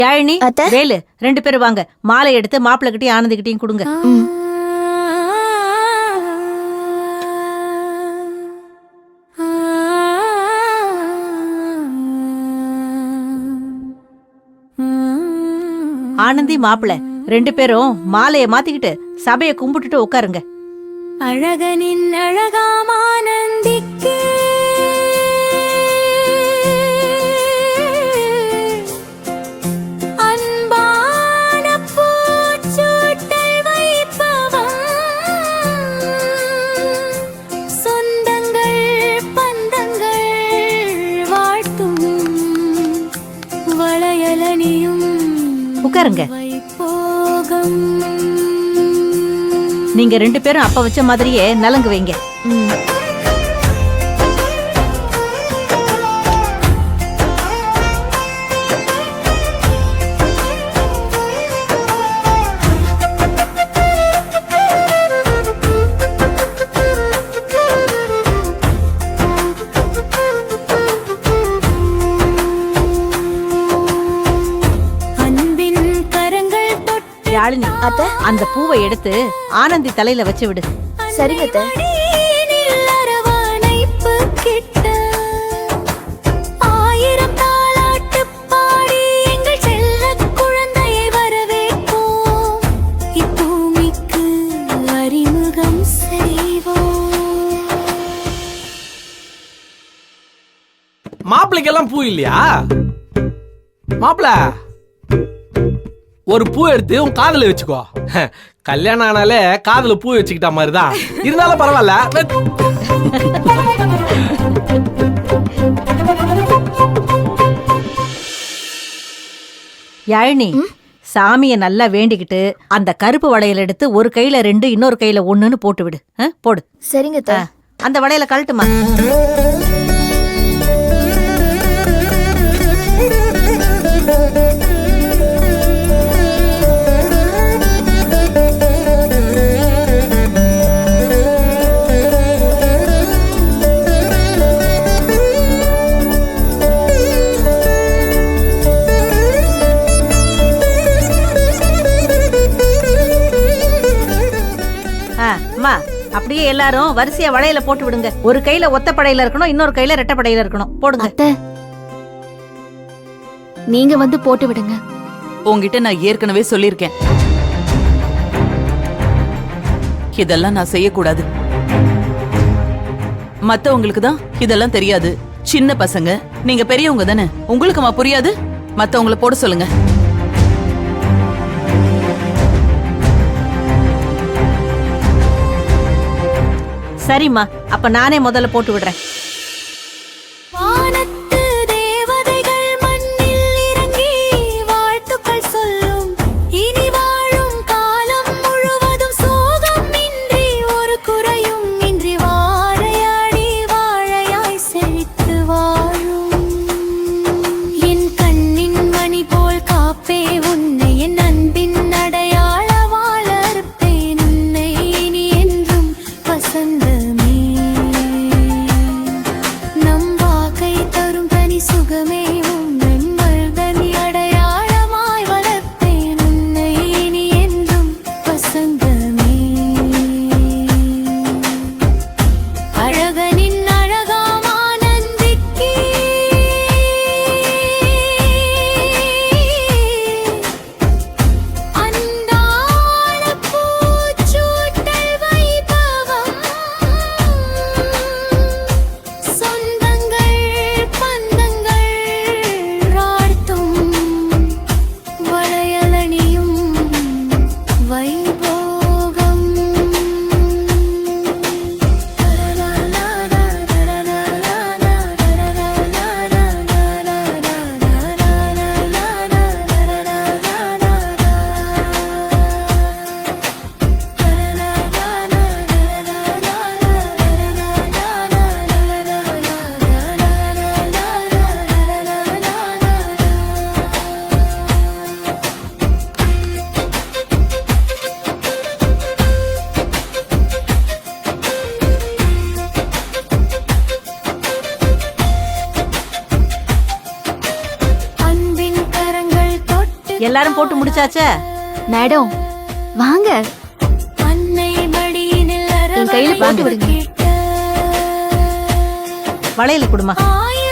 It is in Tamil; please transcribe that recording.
யாழினி வேலு 2 பேரும் வாங்க. மாலை எடுத்து மாப்பிள்ளை கிட்டயும் ஆனந்தி கிட்டயும் கொடுங்க. ஆனந்தி மாப்பிள்ளை 2 பேரும் மாலைய மாத்திக்கிட்டு சபைய கும்பிட்டுட்டு உட்காருங்க. அழகனின் அழகாம் ஆனந்திக்கு அன்பான பூச்சூட்டல் வைப்பவம், சொந்தங்கள் பந்தங்கள் வாழ்த்தும் வளையலனியும் உட்காருங்க. வைப்போகம். நீங்க 2 பேரும் அப்ப வச்ச மாதிரியே நலங்கு வைங்க. யாழினி, அந்த பூவை எடுத்து ஆனந்தி தலையில வச்சு விடு. சரிங்க அத்தை. மாப்பிள்ளைக்கெல்லாம் பூ இல்லையா? மாப்பிள்ள ஒரு பூ எடுத்து உன் காதுல வச்சுக்கோ. கல்யாணம் ஆனாலே காதுல பூ வச்சுக்கிட்ட மாதிரிதான். இருந்தாலும் பரவாயில்ல. யாழினி, சாமிய நல்லா வேண்டிக்கிட்டு அந்த கருப்பு வளையல் எடுத்து ஒரு கையில 2 இன்னொரு கையில 1ன்னு போட்டு விடு. போடு. சரிங்க அத்தை. அந்த வளையல கழட்டுமா. அப்படியே எல்லாரும் வரிசையா வளையல போட்டு விடுங்க. ஒரு கையில ஒத்த படையில இருக்கணும், இன்னொரு கையில ரெட்டை படையில இருக்கணும். போடுங்க. அத்தை, நீங்க வந்து போட்டு விடுங்க. உங்ககிட்ட நான் ஏற்கனவே சொல்லியிருக்கேன், இதெல்லாம் நான் செய்யக்கூடாது. மத்தவங்களுக்கு தான் இதெல்லாம் தெரியாது. சின்ன பசங்க, நீங்க பெரியவங்க தானே, உங்களுக்குமா புரியாது? மத்தவங்கள போட சொல்லுங்க. சரிம்மா, அப்ப நானே முதல்ல போட்டு விடுறேன். எல்லாரும் போட்டு முடிச்சாச்சே? மேடம் வாங்க. அன்னை மடியினில் என் கையில போட்டு விடுங்க. வளையல் குடுமா. ஆயிரம்